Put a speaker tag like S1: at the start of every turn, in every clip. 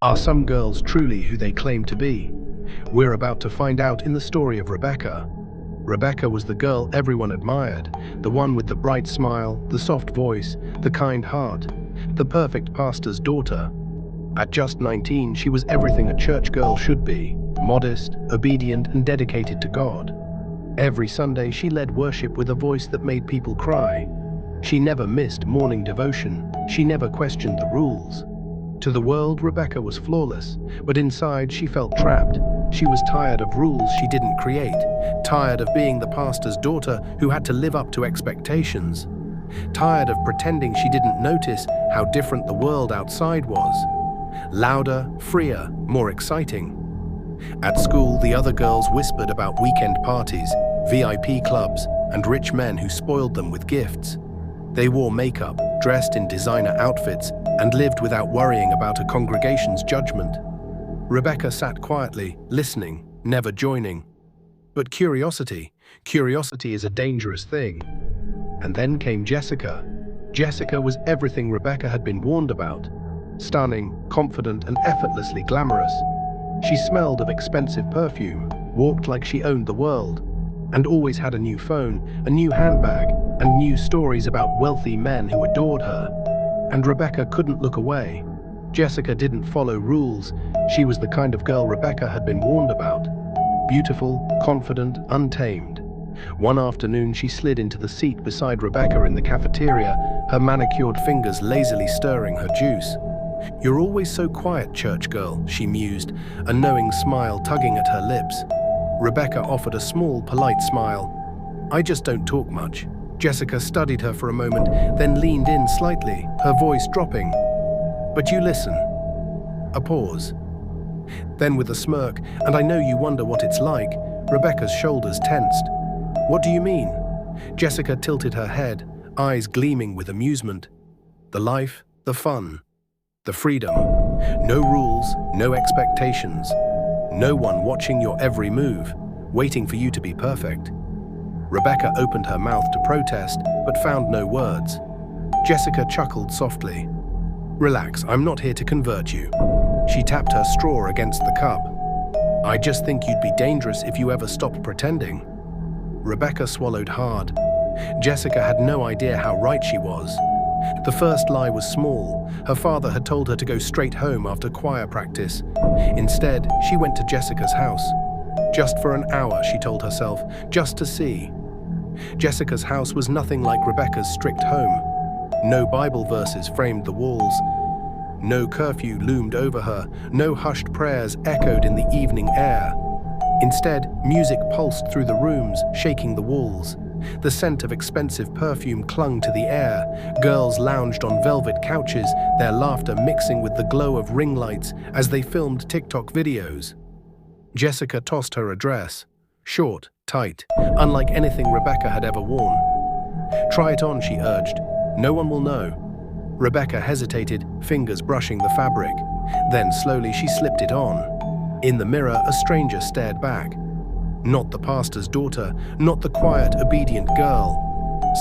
S1: Are some girls truly who they claim to be? We're about to find out in the story of Rebecca. Rebecca was the girl everyone admired, the one with the bright smile, the soft voice, the kind heart, the perfect pastor's daughter. At just 19, she was everything a church girl should be, modest, obedient, and dedicated to God. Every Sunday, she led worship with a voice that made people cry. She never missed morning devotion. She never questioned the rules. To the world, Rebecca was flawless, but inside she felt trapped. She was tired of rules she didn't create, tired of being the pastor's daughter who had to live up to expectations, tired of pretending she didn't notice how different the world outside was. Louder, freer, more exciting. At school, the other girls whispered about weekend parties, VIP clubs, and rich men who spoiled them with gifts. They wore makeup, dressed in designer outfits, and lived without worrying about a congregation's judgment. Rebecca sat quietly, listening, never joining. But curiosity is a dangerous thing. And then came Jessica. Jessica was everything Rebecca had been warned about. Stunning, confident, and effortlessly glamorous. She smelled of expensive perfume, walked like she owned the world, and always had a new phone, a new handbag, and new stories about wealthy men who adored her. And Rebecca couldn't look away. Jessica didn't follow rules. She was the kind of girl Rebecca had been warned about. Beautiful, confident, untamed. One afternoon, she slid into the seat beside Rebecca in the cafeteria, her manicured fingers lazily stirring her juice. "You're always so quiet, church girl," she mused, a knowing smile tugging at her lips. Rebecca offered a small, polite smile. "I just don't talk much." Jessica studied her for a moment, then leaned in slightly, her voice dropping. "But you listen." A pause. Then with a smirk, "And I know you wonder what it's like." Rebecca's shoulders tensed. "What do you mean?" Jessica tilted her head, eyes gleaming with amusement. "The life, the fun, the freedom. No rules, no expectations. No one watching your every move, waiting for you to be perfect." Rebecca opened her mouth to protest, but found no words. Jessica chuckled softly. "Relax, I'm not here to convert you." She tapped her straw against the cup. "I just think you'd be dangerous if you ever stopped pretending." Rebecca swallowed hard. Jessica had no idea how right she was. The first lie was small. Her father had told her to go straight home after choir practice. Instead, she went to Jessica's house. Just for an hour, she told herself, just to see. Jessica's house was nothing like Rebecca's strict home. No Bible verses framed the walls. No curfew loomed over her. No hushed prayers echoed in the evening air. Instead, music pulsed through the rooms, shaking the walls. The scent of expensive perfume clung to the air. Girls lounged on velvet couches, their laughter mixing with the glow of ring lights as they filmed TikTok videos. Jessica tossed her a dress. Short, tight, unlike anything Rebecca had ever worn. "Try it on," she urged. "No one will know." Rebecca hesitated, fingers brushing the fabric. Then slowly she slipped it on. In the mirror, a stranger stared back. Not the pastor's daughter, not the quiet, obedient girl.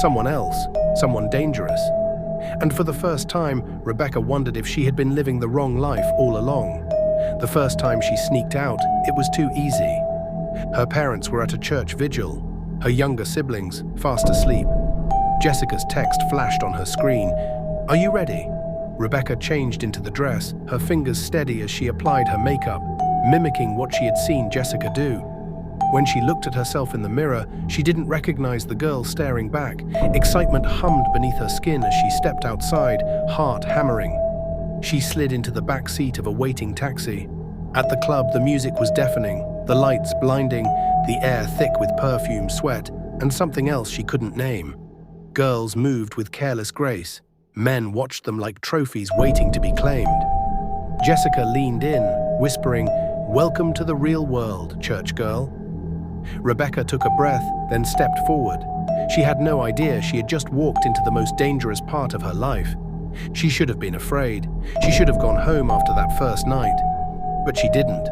S1: Someone else, someone dangerous. And for the first time, Rebecca wondered if she had been living the wrong life all along. The first time she sneaked out, it was too easy. Her parents were at a church vigil, her younger siblings fast asleep. Jessica's text flashed on her screen. "Are you ready?" Rebecca changed into the dress, her fingers steady as she applied her makeup, mimicking what she had seen Jessica do. When she looked at herself in the mirror, she didn't recognize the girl staring back. Excitement hummed beneath her skin as she stepped outside, heart hammering. She slid into the back seat of a waiting taxi. At the club, the music was deafening, the lights blinding, the air thick with perfume, sweat, and something else she couldn't name. Girls moved with careless grace. Men watched them like trophies waiting to be claimed. Jessica leaned in, whispering, "Welcome to the real world, church girl." Rebecca took a breath, then stepped forward. She had no idea she had just walked into the most dangerous part of her life. She should have been afraid. She should have gone home after that first night. But she didn't.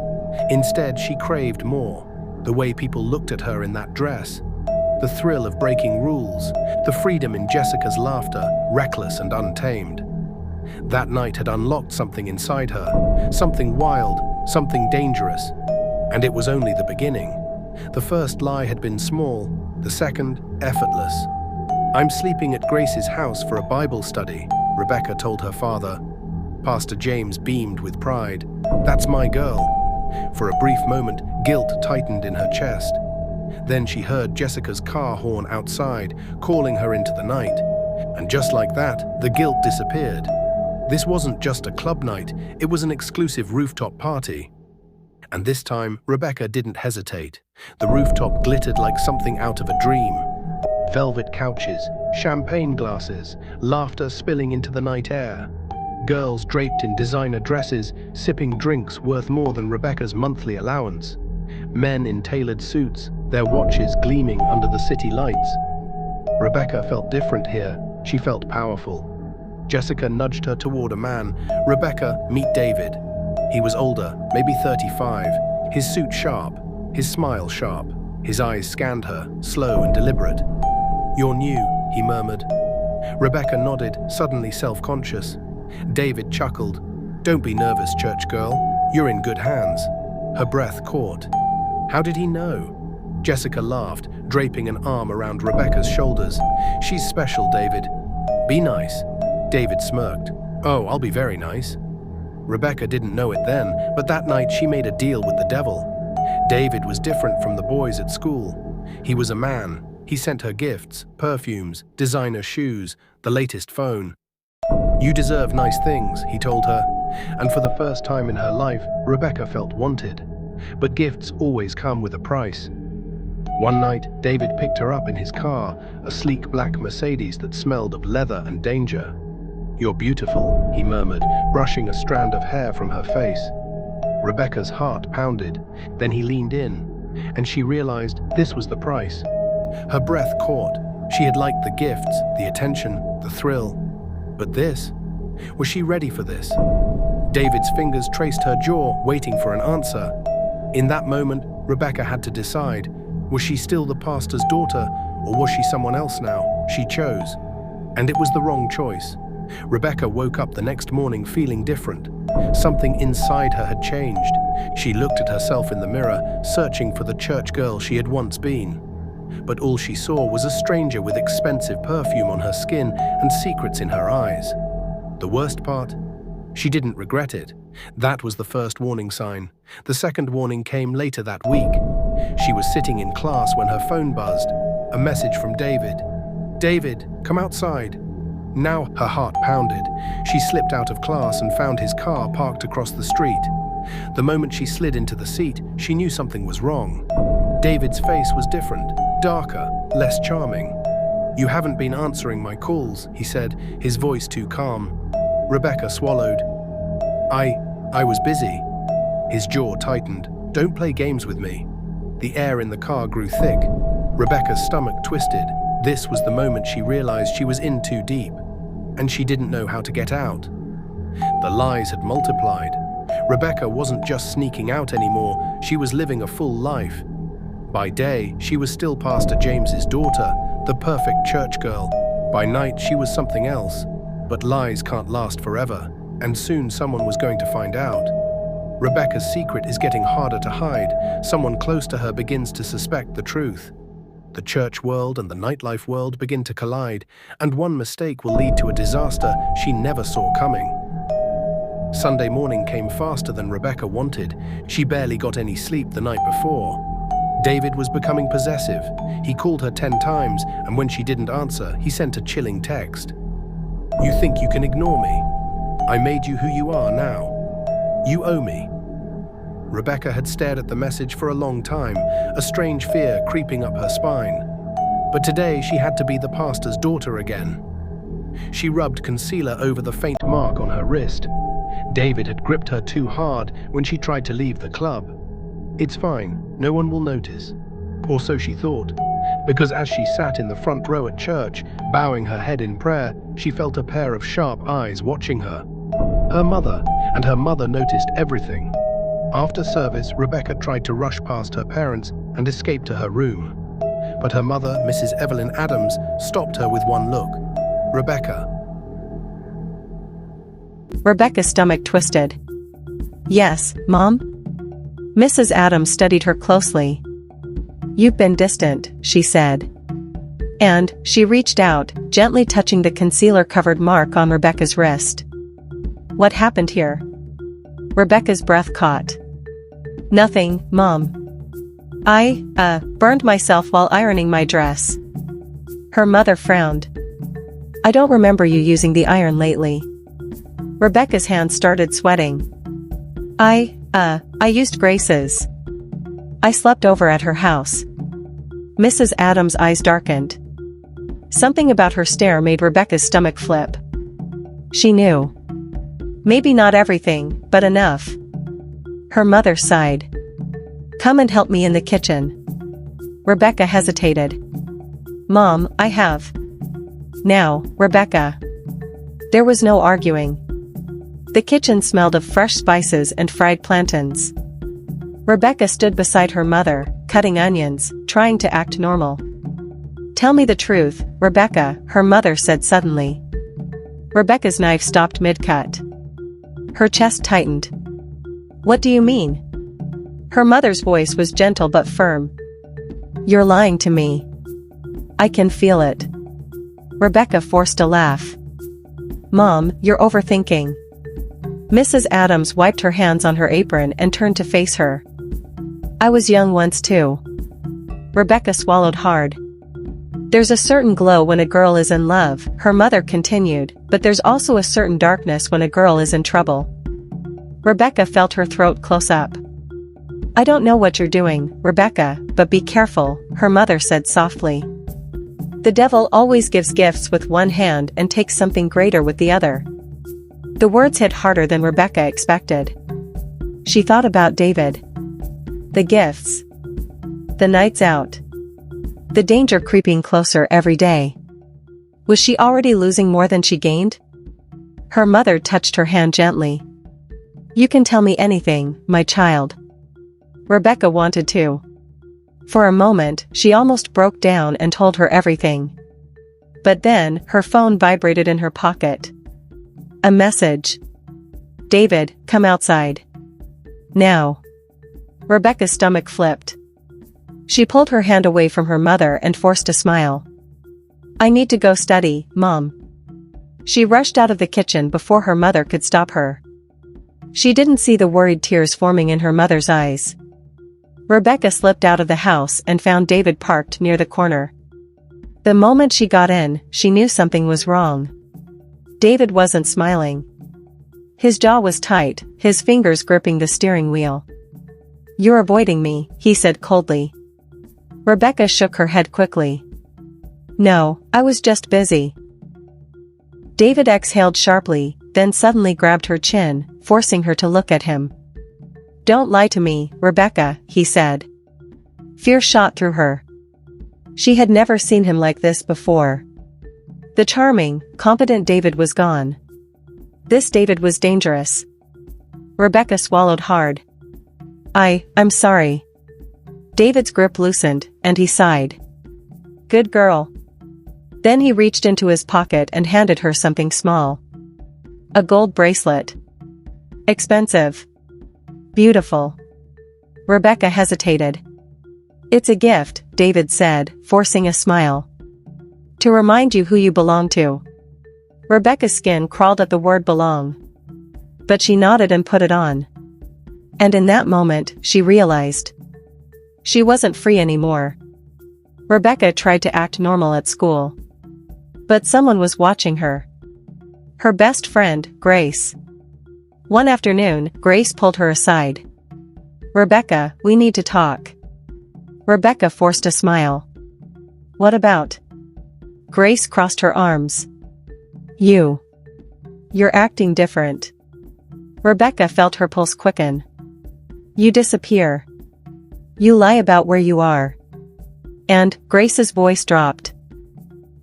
S1: Instead, she craved more. The way people looked at her in that dress. The thrill of breaking rules. The freedom in Jessica's laughter, reckless and untamed. That night had unlocked something inside her, something wild, something dangerous. And it was only the beginning. The first lie had been small, the second, effortless. "I'm sleeping at Grace's house for a Bible study," Rebecca told her father. Pastor James beamed with pride. "That's my girl." For a brief moment, guilt tightened in her chest. Then she heard Jessica's car horn outside, calling her into the night. And just like that, the guilt disappeared. This wasn't just a club night, it was an exclusive rooftop party. And this time, Rebecca didn't hesitate. The rooftop glittered like something out of a dream. Velvet couches, champagne glasses, laughter spilling into the night air. Girls draped in designer dresses, sipping drinks worth more than Rebecca's monthly allowance. Men in tailored suits, their watches gleaming under the city lights. Rebecca felt different here. She felt powerful. Jessica nudged her toward a man. "Rebecca, meet David." He was older, maybe 35, his suit sharp, his smile sharp. His eyes scanned her, slow and deliberate. "You're new," he murmured. Rebecca nodded, suddenly self-conscious. David chuckled. "Don't be nervous, church girl. You're in good hands." Her breath caught. How did he know? Jessica laughed, draping an arm around Rebecca's shoulders. "She's special, David. Be nice." David smirked. "Oh, I'll be very nice." Rebecca didn't know it then, but that night she made a deal with the devil. David was different from the boys at school. He was a man. He sent her gifts, perfumes, designer shoes, the latest phone. "You deserve nice things," he told her. And for the first time in her life, Rebecca felt wanted. But gifts always come with a price. One night, David picked her up in his car, a sleek black Mercedes that smelled of leather and danger. "You're beautiful," he murmured, brushing a strand of hair from her face. Rebecca's heart pounded. Then he leaned in, and she realized this was the price. Her breath caught. She had liked the gifts, the attention, the thrill. But this? Was she ready for this? David's fingers traced her jaw, waiting for an answer. In that moment, Rebecca had to decide. Was she still the pastor's daughter, or was she someone else now? She chose. And it was the wrong choice. Rebecca woke up the next morning feeling different. Something inside her had changed. She looked at herself in the mirror, searching for the church girl she had once been. But all she saw was a stranger with expensive perfume on her skin and secrets in her eyes. The worst part? She didn't regret it. That was the first warning sign. The second warning came later that week. She was sitting in class when her phone buzzed. A message from David. "David, come outside." Now her heart pounded. She slipped out of class and found his car parked across the street. The moment she slid into the seat, she knew something was wrong. David's face was different, darker, less charming. "You haven't been answering my calls," he said, his voice too calm. Rebecca swallowed. I was busy." His jaw tightened. "Don't play games with me." The air in the car grew thick. Rebecca's stomach twisted. This was the moment she realized she was in too deep, and she didn't know how to get out. The lies had multiplied. Rebecca wasn't just sneaking out anymore, she was living a full life. By day, she was still Pastor James's daughter, the perfect church girl. By night, she was something else. But lies can't last forever, and soon someone was going to find out. Rebecca's secret is getting harder to hide. Someone close to her begins to suspect the truth. The church world and the nightlife world begin to collide, and one mistake will lead to a disaster she never saw coming. Sunday morning came faster than Rebecca wanted. She barely got any sleep the night before. David was becoming possessive. He called her 10 times, and when she didn't answer, he sent a chilling text. "You think you can ignore me? I made you who you are now. You owe me." Rebecca had stared at the message for a long time, a strange fear creeping up her spine. But today she had to be the pastor's daughter again. She rubbed concealer over the faint mark on her wrist. David had gripped her too hard when she tried to leave the club. It's fine, no one will notice. Or so she thought, because as she sat in the front row at church, bowing her head in prayer, she felt a pair of sharp eyes watching her. Her mother, and her mother noticed everything. After service, Rebecca tried to rush past her parents and escape to her room. But her mother, Mrs. Evelyn Adams, stopped her with one look. "Rebecca."
S2: Rebecca's stomach twisted. Yes, Mom? Mrs. Adams studied her closely. You've been distant, she said. And she reached out, gently touching the concealer-covered mark on Rebecca's wrist. What happened here? Rebecca's breath caught. Nothing, Mom. I burned myself while ironing my dress. Her mother frowned. I don't remember you using the iron lately. Rebecca's hands started sweating. I used Grace's. I slept over at her house. Mrs. Adams' eyes darkened. Something about her stare made Rebecca's stomach flip. She knew. Maybe not everything, but enough. Her mother sighed. Come and help me in the kitchen. Rebecca hesitated. Mom, I have. Now, Rebecca. There was no arguing. The kitchen smelled of fresh spices and fried plantains. Rebecca stood beside her mother, cutting onions, trying to act normal. Tell me the truth, Rebecca, her mother said suddenly. Rebecca's knife stopped mid-cut. Her chest tightened. What do you mean? Her mother's voice was gentle but firm. You're lying to me. I can feel it. Rebecca forced a laugh. Mom, you're overthinking. Mrs. Adams wiped her hands on her apron and turned to face her. I was young once too. Rebecca swallowed hard. There's a certain glow when a girl is in love, her mother continued, but there's also a certain darkness when a girl is in trouble. Rebecca felt her throat close up. I don't know what you're doing, Rebecca, but be careful, her mother said softly. The devil always gives gifts with one hand and takes something greater with the other. The words hit harder than Rebecca expected. She thought about David. The gifts. The nights out. The danger creeping closer every day. Was she already losing more than she gained? Her mother touched her hand gently. You can tell me anything, my child. Rebecca wanted to. For a moment, she almost broke down and told her everything. But then, her phone vibrated in her pocket. A message. David, come outside. Now. Rebecca's stomach flipped. She pulled her hand away from her mother and forced a smile. I need to go study, Mom. She rushed out of the kitchen before her mother could stop her. She didn't see the worried tears forming in her mother's eyes. Rebecca slipped out of the house and found David parked near the corner. The moment she got in, she knew something was wrong. David wasn't smiling. His jaw was tight, his fingers gripping the steering wheel. You're avoiding me, he said coldly. Rebecca shook her head quickly. No, I was just busy. David exhaled sharply, then suddenly grabbed her chin, forcing her to look at him. Don't lie to me, Rebecca, he said. Fear shot through her. She had never seen him like this before. The charming, competent David was gone. This David was dangerous. Rebecca swallowed hard. I'm sorry. David's grip loosened, and he sighed. Good girl. Then he reached into his pocket and handed her something small. A gold bracelet. Expensive. Beautiful. Rebecca hesitated. It's a gift, David said, forcing a smile. To remind you who you belong to. Rebecca's skin crawled at the word belong. But she nodded and put it on. And in that moment, she realized. She wasn't free anymore. Rebecca tried to act normal at school. But someone was watching her. Her best friend, Grace. One afternoon, Grace pulled her aside. Rebecca, we need to talk. Rebecca forced a smile. What about? Grace crossed her arms. You're acting different. Rebecca felt her pulse quicken. You disappear. You lie about where you are. And Grace's voice dropped.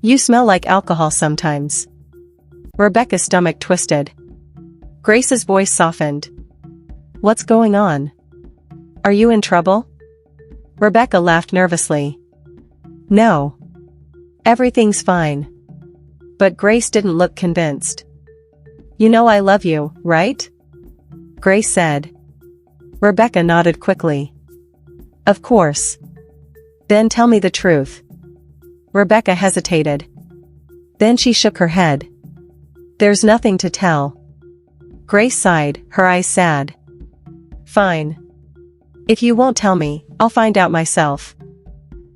S2: You smell like alcohol sometimes. Rebecca's stomach twisted. Grace's voice softened. What's going on? Are you in trouble? Rebecca laughed nervously. No. Everything's fine. But Grace didn't look convinced. You know I love you, right? Grace said. Rebecca nodded quickly. Of course. Then tell me the truth. Rebecca hesitated. Then she shook her head. There's nothing to tell. Grace sighed, her eyes sad. Fine. If you won't tell me, I'll find out myself.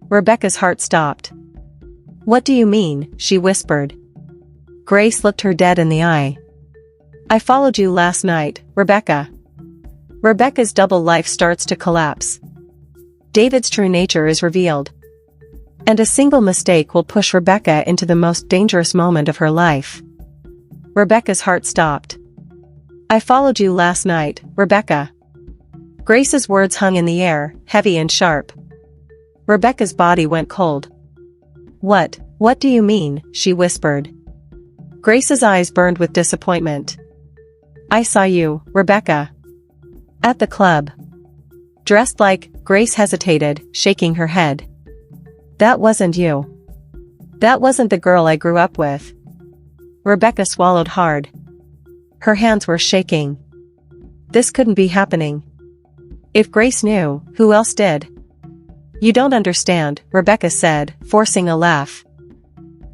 S2: Rebecca's heart stopped. What do you mean? She whispered. Grace looked her dead in the eye. I followed you last night, Rebecca. Rebecca's double life starts to collapse. David's true nature is revealed. And a single mistake will push Rebecca into the most dangerous moment of her life. Rebecca's heart stopped. I followed you last night, Rebecca. Grace's words hung in the air, heavy and sharp. Rebecca's body went cold. What do you mean? She whispered. Grace's eyes burned with disappointment. I saw you, Rebecca. At the club. Dressed like, Grace hesitated, shaking her head. That wasn't you. That wasn't the girl I grew up with. Rebecca swallowed hard. Her hands were shaking. This couldn't be happening. If Grace knew, who else did? You don't understand, Rebecca said, forcing a laugh.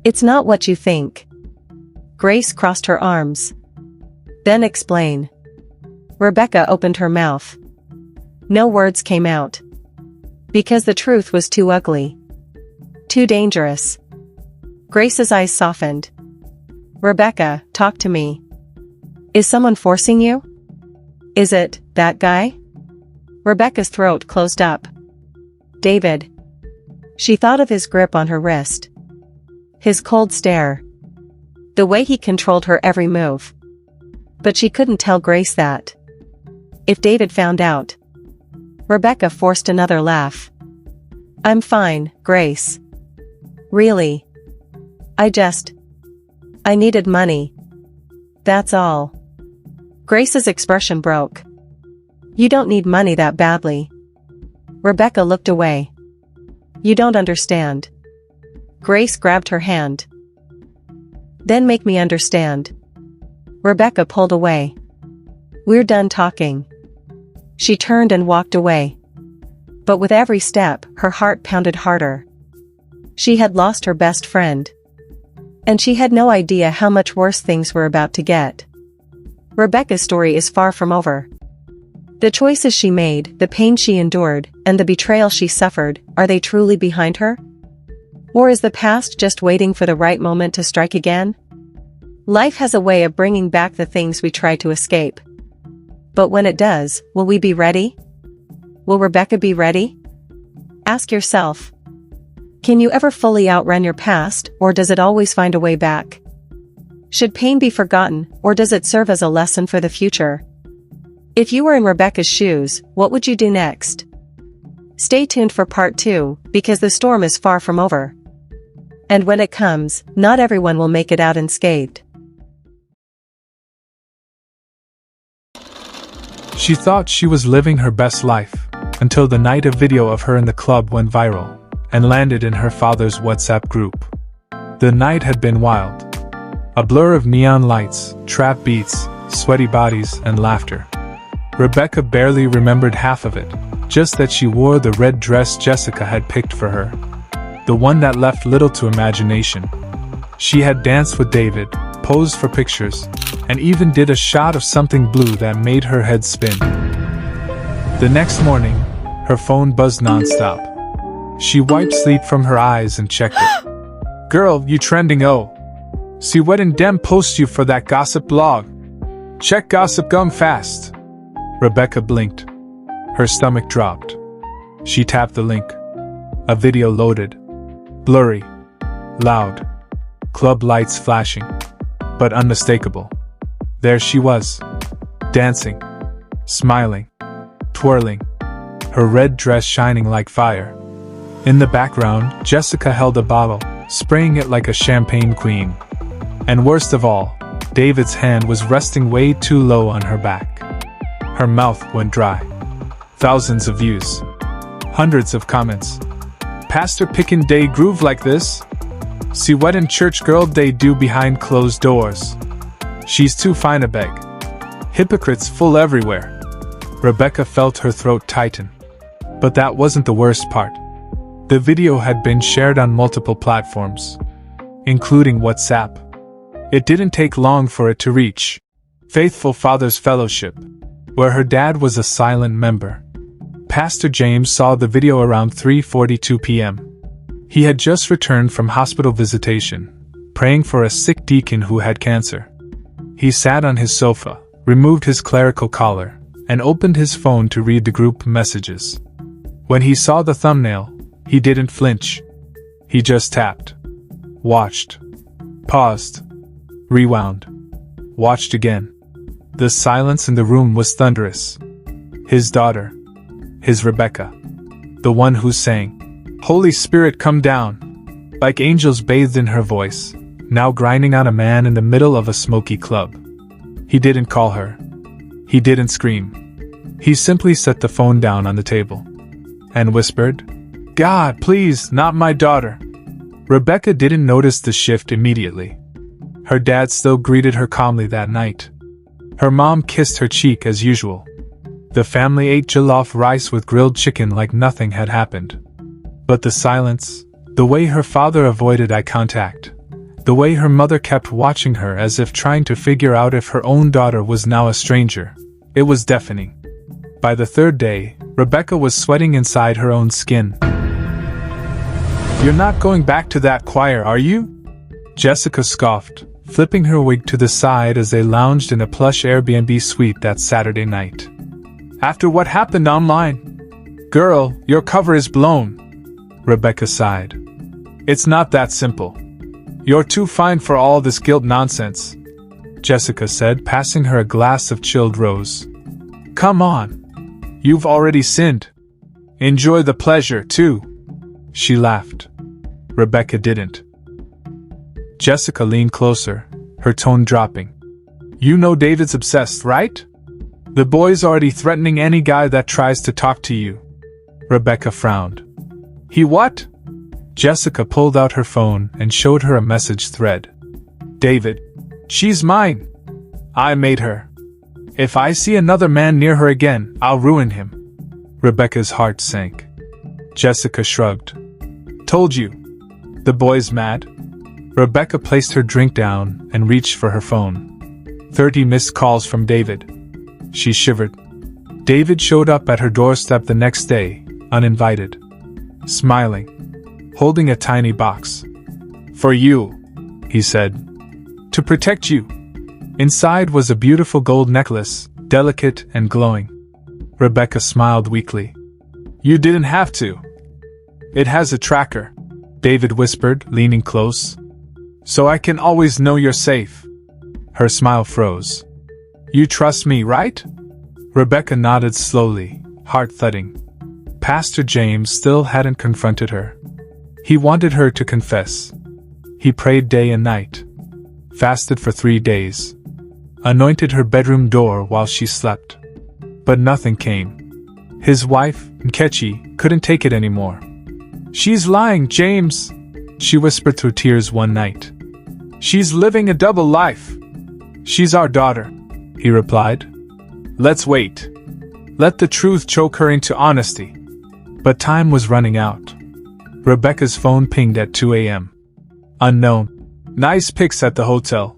S2: It's not what you think. Grace crossed her arms. Then explain. Rebecca opened her mouth. No words came out. Because the truth was too ugly. Too dangerous. Grace's eyes softened. Rebecca, talk to me. Is someone forcing you? Is it that guy? Rebecca's throat closed up. David. She thought of his grip on her wrist. His cold stare. The way he controlled her every move. But she couldn't tell Grace that. If David found out. Rebecca forced another laugh. I'm fine, Grace. Really? I needed money. That's all. Grace's expression broke. You don't need money that badly. Rebecca looked away. You don't understand. Grace grabbed her hand. Then make me understand. Rebecca pulled away. We're done talking. She turned and walked away. But with every step, her heart pounded harder. She had lost her best friend. And she had no idea how much worse things were about to get. Rebecca's story is far from over. The choices she made, the pain she endured, and the betrayal she suffered, are they truly behind her? Or is the past just waiting for the right moment to strike again? Life has a way of bringing back the things we try to escape. But when it does, will we be ready? Will Rebecca be ready? Ask yourself. Can you ever fully outrun your past, or does it always find a way back? Should pain be forgotten, or does it serve as a lesson for the future? If you were in Rebecca's shoes, what would you do next? Stay tuned for part 2, because the storm is far from over. And when it comes, not everyone will make it out unscathed.
S3: She thought she was living her best life, until the night a video of her in the club went viral, and landed in her father's WhatsApp group. The night had been wild. A blur of neon lights, trap beats, sweaty bodies, and laughter. Rebecca barely remembered half of it, just that she wore the red dress Jessica had picked for her. The one that left little to imagination. She had danced with David, posed for pictures, and even did a shot of something blue that made her head spin. The next morning, her phone buzzed nonstop. She wiped sleep from her eyes and checked it. Girl, you trending oh. See what in dem post you for that gossip blog. Check gossip gum fast. Rebecca blinked. Her stomach dropped. She tapped the link. A video loaded. Blurry. Loud. Club lights flashing. But unmistakable. There she was. Dancing. Smiling. Twirling. Her red dress shining like fire. In the background, Jessica held a bottle, spraying it like a champagne queen. And worst of all, David's hand was resting way too low on her back. Her mouth went dry. Thousands of views. Hundreds of comments. Pastor pickin' day groove like this? See what in church girl they do behind closed doors. She's too fine a beg. Hypocrites full everywhere. Rebecca felt her throat tighten. But that wasn't the worst part. The video had been shared on multiple platforms, including WhatsApp. It didn't take long for it to reach Faithful Fathers Fellowship, where her dad was a silent member. Pastor James saw the video around 3:42 p.m. He had just returned from hospital visitation, praying for a sick deacon who had cancer. He sat on his sofa, removed his clerical collar, and opened his phone to read the group messages. When he saw the thumbnail, he didn't flinch. He just tapped, watched, paused, rewound, watched again. The silence in the room was thunderous. His daughter, his Rebecca, the one who sang, "Holy Spirit, come down," like angels bathed in her voice, now grinding out a man in the middle of a smoky club. He didn't call her. He didn't scream. He simply set the phone down on the table and whispered, "God, please, not my daughter." Rebecca didn't notice the shift immediately. Her dad still greeted her calmly that night. Her mom kissed her cheek as usual. The family ate jollof rice with grilled chicken like nothing had happened. But the silence, the way her father avoided eye contact, the way her mother kept watching her as if trying to figure out if her own daughter was now a stranger, it was deafening. By the third day, Rebecca was sweating inside her own skin. "You're not going back to that choir, are you?" Jessica scoffed, flipping her wig to the side as they lounged in a plush Airbnb suite that Saturday night. "After what happened online? Girl, your cover is blown." Rebecca sighed. "It's not that simple. You're too fine for all this guilt nonsense," Jessica said, passing her a glass of chilled rose. "Come on. You've already sinned. Enjoy the pleasure, too." She laughed. Rebecca didn't. Jessica leaned closer, her tone dropping. "You know David's obsessed, right? The boy's already threatening any guy that tries to talk to you." Rebecca frowned. "He what?" Jessica pulled out her phone and showed her a message thread. "David. She's mine. I made her. If I see another man near her again, I'll ruin him." Rebecca's heart sank. Jessica shrugged. "Told you. The boy's mad." Rebecca placed her drink down and reached for her phone. 30 missed calls from David. She shivered. David showed up at her doorstep the next day, uninvited. Smiling. Holding a tiny box. "For you," he said. "To protect you." Inside was a beautiful gold necklace, delicate and glowing. Rebecca smiled weakly. "You didn't have to." "It has a tracker," David whispered, leaning close. "So I can always know you're safe." Her smile froze. "You trust me, right?" Rebecca nodded slowly, heart thudding. Pastor James still hadn't confronted her. He wanted her to confess. He prayed day and night. Fasted for 3 days. Anointed her bedroom door while she slept. But nothing came. His wife, Nkechi, couldn't take it anymore. "She's lying, James," she whispered through tears one night. "She's living a double life." "She's our daughter," he replied. "Let's wait. Let the truth choke her into honesty." But time was running out. Rebecca's phone pinged at 2 a.m. Unknown. "Nice pics at the hotel.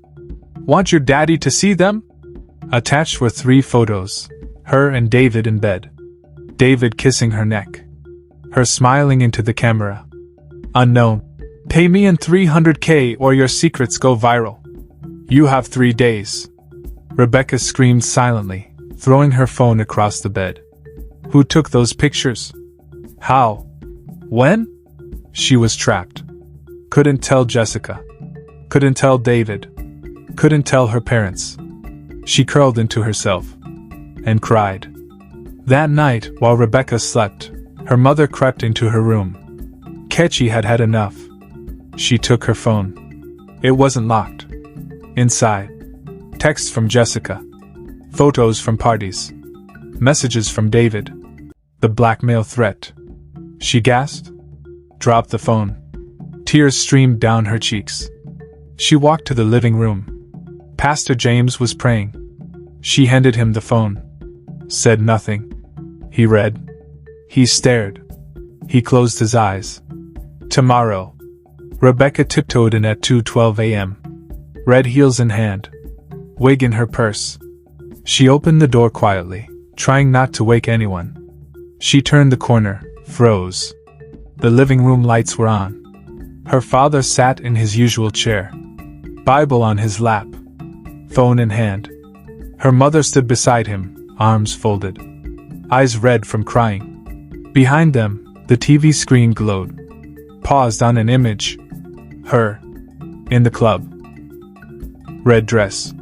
S3: Want your daddy to see them?" Attached were 3 photos, her and David in bed. David kissing her neck. Her smiling into the camera. Unknown. "Pay me in $300K or your secrets go viral. You have 3 days." Rebecca screamed silently, throwing her phone across the bed. "Who took those pictures? How? When?" She was trapped. Couldn't tell Jessica. Couldn't tell David. Couldn't tell her parents. She curled into herself and cried. That night, while Rebecca slept, her mother crept into her room. Nkechi had had enough. She took her phone. It wasn't locked. Inside, texts from Jessica. Photos from parties. Messages from David. The blackmail threat. She gasped. Dropped the phone. Tears streamed down her cheeks. She walked to the living room. Pastor James was praying. She handed him the phone. Said nothing. He read. He stared. He closed his eyes. Tomorrow. Rebecca tiptoed in at 2:12 a.m. Red heels in hand. Wig in her purse. She opened the door quietly, trying not to wake anyone. She turned the corner, froze. The living room lights were on. Her father sat in his usual chair. Bible on his lap. Phone in hand. Her mother stood beside him, arms folded. Eyes red from crying. Behind them, the TV screen glowed. Paused on an image. Her. In the club. Red dress.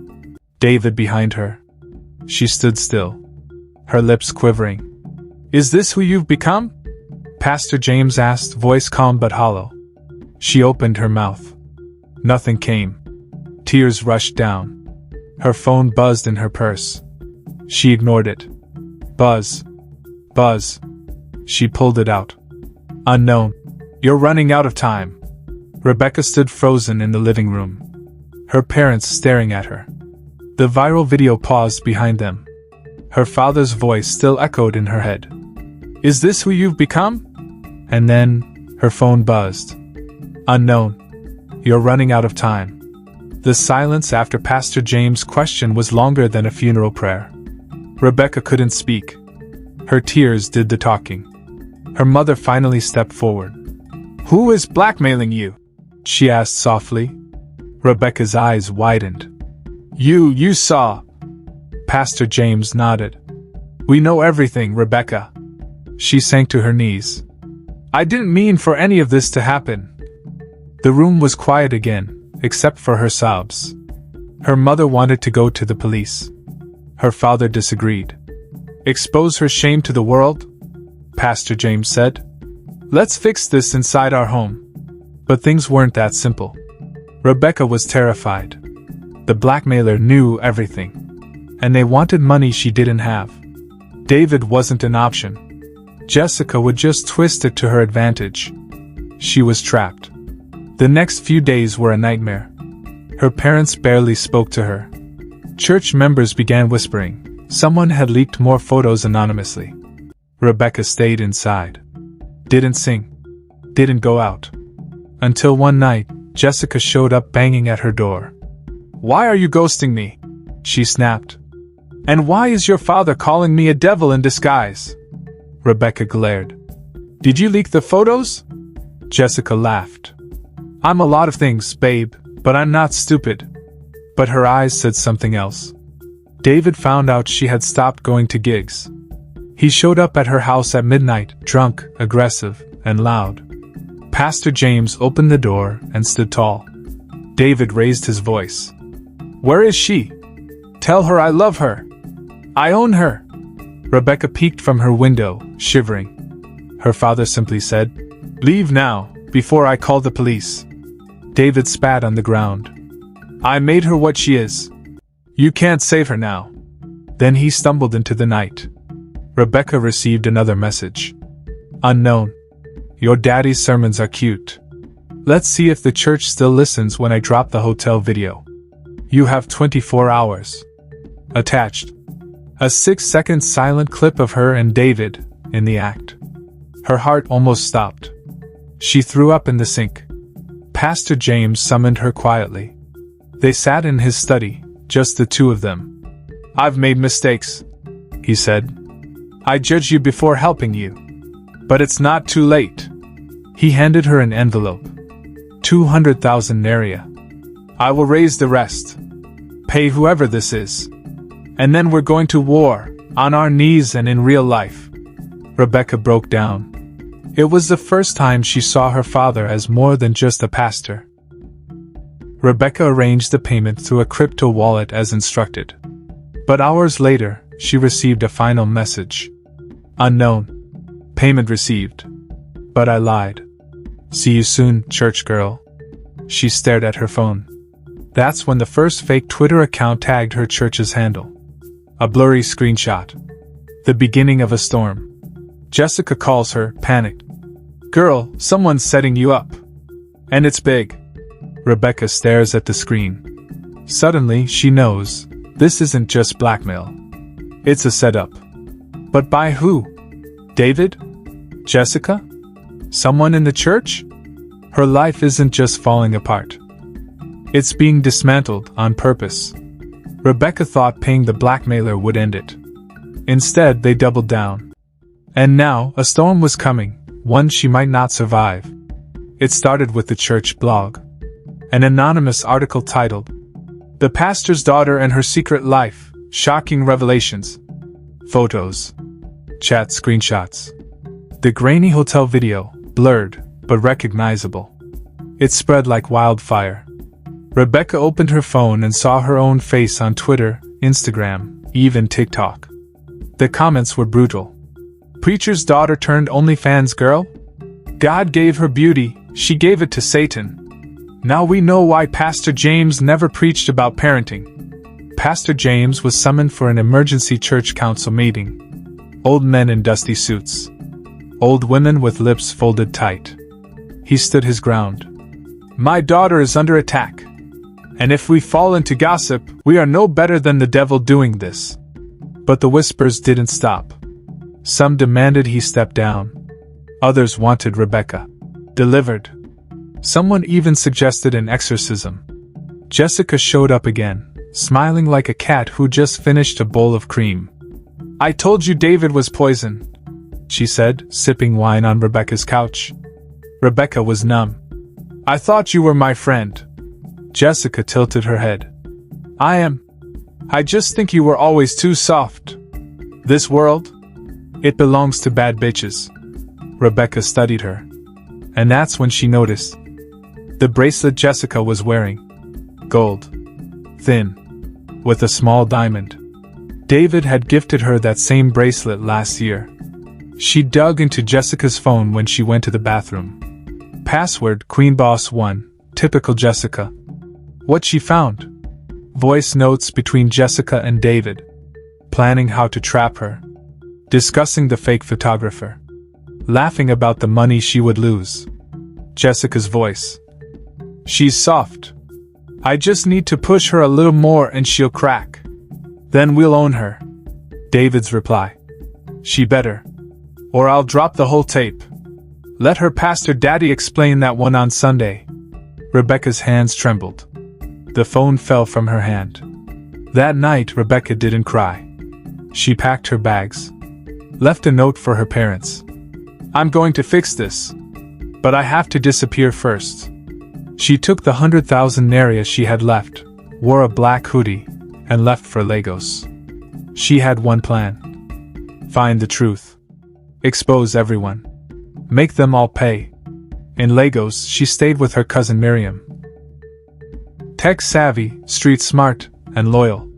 S3: David behind her. She stood still. Her lips quivering. Is this who you've become? Pastor James asked, voice calm but hollow. She opened her mouth. Nothing came. Tears rushed down. Her phone buzzed in her purse. She ignored it. Buzz. Buzz. She pulled it out. Unknown. You're running out of time. Rebecca stood frozen in the living room. Her parents staring at her. The viral video paused behind them. Her father's voice still echoed in her head. Is this who you've become? And then, her phone buzzed. Unknown. You're running out of time. The silence after Pastor James' question was longer than a funeral prayer. Rebecca couldn't speak. Her tears did the talking. Her mother finally stepped forward. Who is blackmailing you? She asked softly. Rebecca's eyes widened. You saw. Pastor James nodded. We know everything, Rebecca. She sank to her knees. I didn't mean for any of this to happen. The room was quiet again, except for her sobs. Her mother wanted to go to the police. Her father disagreed. Expose her shame to the world? Pastor James said. Let's fix this inside our home. But things weren't that simple. Rebecca was terrified. The blackmailer knew everything. And they wanted money she didn't have. David wasn't an option. Jessica would just twist it to her advantage. She was trapped. The next few days were a nightmare. Her parents barely spoke to her. Church members began whispering. Someone had leaked more photos anonymously. Rebecca stayed inside. Didn't sing. Didn't go out. Until one night, Jessica showed up banging at her door. Why are you ghosting me? She snapped. And why is your father calling me a devil in disguise? Rebecca glared. Did you leak the photos? Jessica laughed. I'm a lot of things, babe, but I'm not stupid. But her eyes said something else. David found out she had stopped going to gigs. He showed up at her house at midnight, drunk, aggressive, and loud. Pastor James opened the door and stood tall. David raised his voice. Where is she? Tell her I love her. I own her. Rebecca peeked from her window, shivering. Her father simply said, Leave now, before I call the police. David spat on the ground. I made her what she is. You can't save her now. Then he stumbled into the night. Rebecca received another message. Unknown. Your daddy's sermons are cute. Let's see if the church still listens when I drop the hotel video. You have 24 hours. Attached. A 6-second silent clip of her and David, in the act. Her heart almost stopped. She threw up in the sink. Pastor James summoned her quietly. They sat in his study, just the two of them. I've made mistakes, he said. I judged you before helping you. But it's not too late. He handed her an envelope. 200,000 naira. I will raise the rest. Pay whoever this is. And then we're going to war, on our knees and in real life. Rebecca broke down. It was the first time she saw her father as more than just a pastor. Rebecca arranged the payment through a crypto wallet as instructed. But hours later, she received a final message. Unknown. Payment received. But I lied. See you soon, church girl. She stared at her phone. That's when the first fake Twitter account tagged her church's handle. A blurry screenshot. The beginning of a storm. Jessica calls her, panicked. Girl, someone's setting you up. And it's big. Rebecca stares at the screen. Suddenly, she knows, this isn't just blackmail. It's a setup. But by who? David? Jessica? Someone in the church? Her life isn't just falling apart. It's being dismantled on purpose. Rebecca thought paying the blackmailer would end it. Instead, they doubled down. And now, a storm was coming, one she might not survive. It started with the church blog. An anonymous article titled, "The Pastor's Daughter and Her Secret Life, Shocking Revelations." Photos. Chat screenshots. The grainy hotel video, blurred, but recognizable. It spread like wildfire. Rebecca opened her phone and saw her own face on Twitter, Instagram, even TikTok. The comments were brutal. Preacher's daughter turned OnlyFans girl? God gave her beauty, she gave it to Satan. Now we know why Pastor James never preached about parenting. Pastor James was summoned for an emergency church council meeting. Old men in dusty suits. Old women with lips folded tight. He stood his ground. My daughter is under attack. And if we fall into gossip, we are no better than the devil doing this. But the whispers didn't stop. Some demanded he step down. Others wanted Rebecca delivered. Someone even suggested an exorcism. Jessica showed up again, smiling like a cat who just finished a bowl of cream. I told you David was poison, she said, sipping wine on Rebecca's couch. Rebecca was numb. I thought you were my friend. Jessica tilted her head. I am. I just think you were always too soft. This world? It belongs to bad bitches. Rebecca studied her. And that's when she noticed. The bracelet Jessica was wearing. Gold. Thin. With a small diamond. David had gifted her that same bracelet last year. She dug into Jessica's phone when she went to the bathroom. Password QueenBoss1, typical Jessica. What she found? Voice notes between Jessica and David. Planning how to trap her. Discussing the fake photographer. Laughing about the money she would lose. Jessica's voice. She's soft. I just need to push her a little more and she'll crack. Then we'll own her. David's reply. She better. Or I'll drop the whole tape. Let her pastor daddy explain that one on Sunday. Rebecca's hands trembled. The phone fell from her hand. That night, Rebecca didn't cry. She packed her bags. Left a note for her parents. I'm going to fix this. But I have to disappear first. She took the 100,000 naira she had left, wore a black hoodie, and left for Lagos. She had one plan. Find the truth. Expose everyone. Make them all pay. In Lagos, she stayed with her cousin Miriam. Tech-savvy, street-smart, and loyal.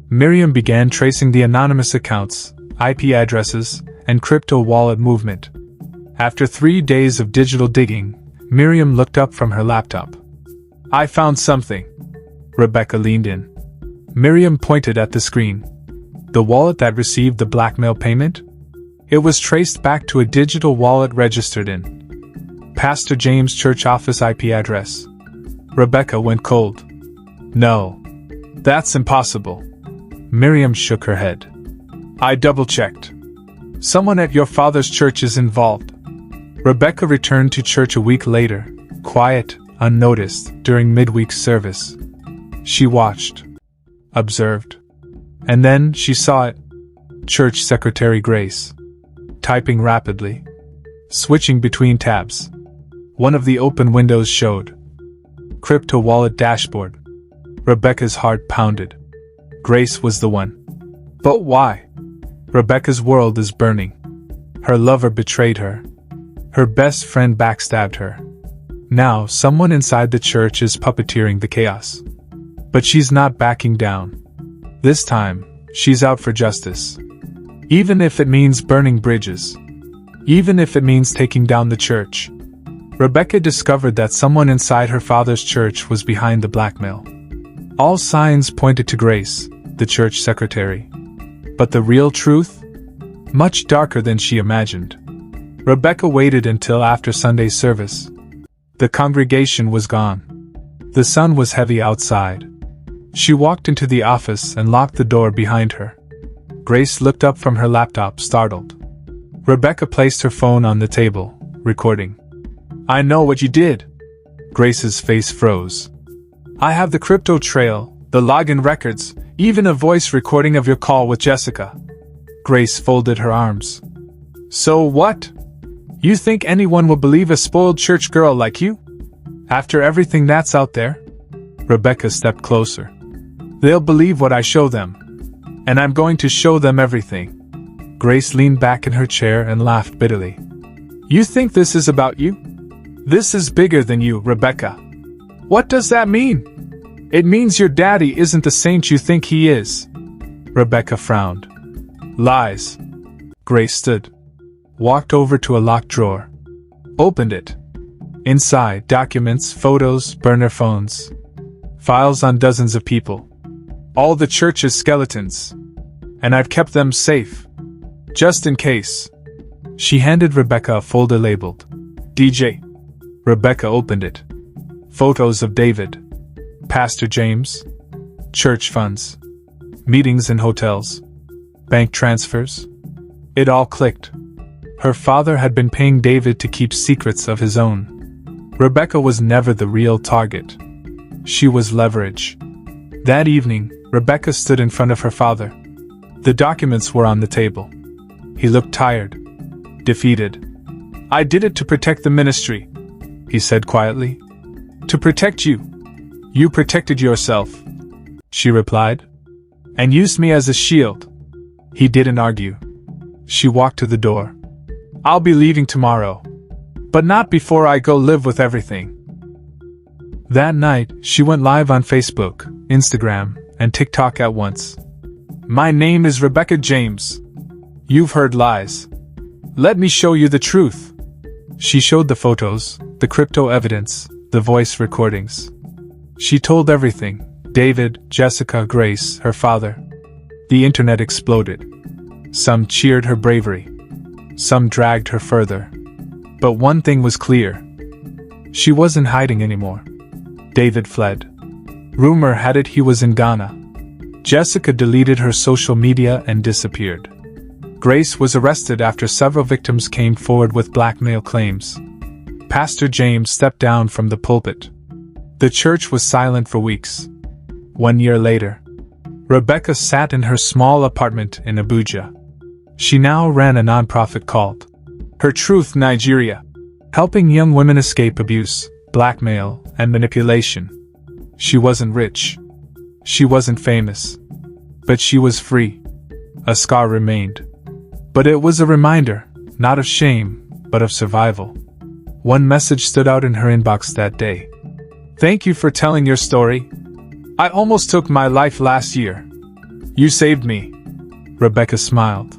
S3: Miriam began tracing the anonymous accounts, IP addresses, and crypto wallet movement. After 3 days of digital digging, Miriam looked up from her laptop. I found something. Rebecca leaned in. Miriam pointed at the screen. The wallet that received the blackmail payment? It was traced back to a digital wallet registered in Pastor James' church office IP address. Rebecca went cold. No. That's impossible. Miriam shook her head. I double-checked. Someone at your father's church is involved. Rebecca returned to church a week later, quiet, unnoticed, during midweek service. She watched. Observed. And then she saw it. Church Secretary Grace. Typing rapidly. Switching between tabs. One of the open windows showed. Crypto wallet dashboard. Rebecca's heart pounded. Grace was the one. But why? Rebecca's world is burning. Her lover betrayed her. Her best friend backstabbed her. Now, someone inside the church is puppeteering the chaos. But she's not backing down. This time, she's out for justice. Even if it means burning bridges. Even if it means taking down the church. Rebecca discovered that someone inside her father's church was behind the blackmail. All signs pointed to Grace, the church secretary. But the real truth? Much darker than she imagined. Rebecca waited until after Sunday service. The congregation was gone. The sun was heavy outside. She walked into the office and locked the door behind her. Grace looked up from her laptop, startled. Rebecca placed her phone on the table, recording. "I know what you did." Grace's face froze. "I have the crypto trail, the login records, even a voice recording of your call with Jessica." Grace folded her arms. "So what? You think anyone will believe a spoiled church girl like you? After everything that's out there?" Rebecca stepped closer. "They'll believe what I show them. And I'm going to show them everything." Grace leaned back in her chair and laughed bitterly. "You think this is about you? This is bigger than you, Rebecca." "What does that mean?" "It means your daddy isn't the saint you think he is." Rebecca frowned. "Lies." Grace stood, walked over to a locked drawer, opened it. Inside, documents, photos, burner phones, files on dozens of people. All the church's skeletons. And I've kept them safe. Just in case. She handed Rebecca a folder labeled DJ. Rebecca opened it. Photos of David, Pastor James, church funds, meetings in hotels, bank transfers. It all clicked. Her father had been paying David to keep secrets of his own. Rebecca was never the real target. She was leverage. That evening, Rebecca stood in front of her father. The documents were on the table. He looked tired, defeated. "I did it to protect the ministry," he said quietly. "To protect you. You protected yourself," she replied, "and used me as a shield." He didn't argue. She walked to the door. "I'll be leaving tomorrow. But not before I go live with everything." That night, she went live on Facebook, Instagram, and TikTok at once. "My name is Rebecca James. You've heard lies. Let me show you the truth." She showed the photos, the crypto evidence, the voice recordings. She told everything: David, Jessica, Grace, her father. The internet exploded. Some cheered her bravery. Some dragged her further. But one thing was clear. She wasn't hiding anymore. David fled. Rumor had it he was in Ghana. Jessica deleted her social media and disappeared. Grace was arrested after several victims came forward with blackmail claims. Pastor James stepped down from the pulpit. The church was silent for weeks. 1 year later, Rebecca sat in her small apartment in Abuja. She now ran a nonprofit called Her Truth Nigeria, helping young women escape abuse, blackmail, and manipulation. She wasn't rich. She wasn't famous. But she was free. A scar remained. But it was a reminder, not of shame, but of survival. One message stood out in her inbox that day. "Thank you for telling your story. I almost took my life last year. You saved me." Rebecca smiled.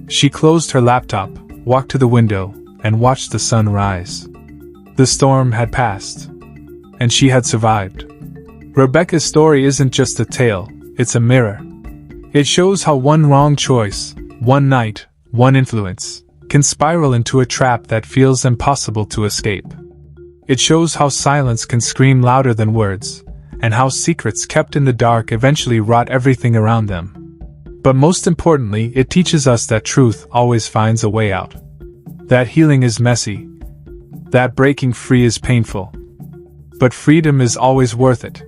S3: She closed her laptop, walked to the window, and watched the sun rise. The storm had passed. And she had survived. Rebecca's story isn't just a tale, it's a mirror. It shows how one wrong choice, one night, one influence, can spiral into a trap that feels impossible to escape. It shows how silence can scream louder than words, and how secrets kept in the dark eventually rot everything around them. But most importantly, it teaches us that truth always finds a way out. That healing is messy. That breaking free is painful. But freedom is always worth it.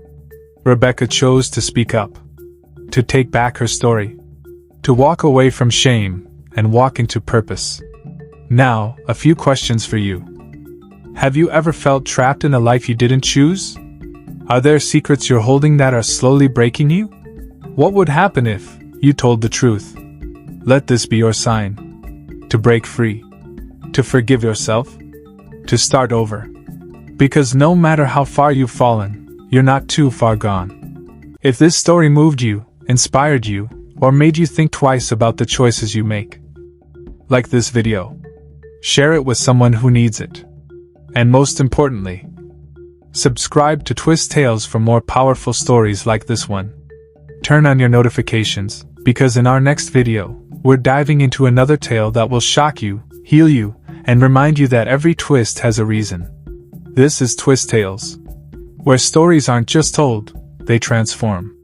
S3: Rebecca chose to speak up. To take back her story. To walk away from shame and walk into purpose. Now, a few questions for you. Have you ever felt trapped in a life you didn't choose? Are there secrets you're holding that are slowly breaking you? What would happen if you told the truth? Let this be your sign. To break free. To forgive yourself. To start over. Because no matter how far you've fallen, you're not too far gone. If this story moved you, inspired you, or made you think twice about the choices you make, like this video. Share it with someone who needs it. And most importantly, subscribe to Twist Tales for more powerful stories like this one. Turn on your notifications, because in our next video, we're diving into another tale that will shock you, heal you, and remind you that every twist has a reason. This is Twist Tales, where stories aren't just told, they transform.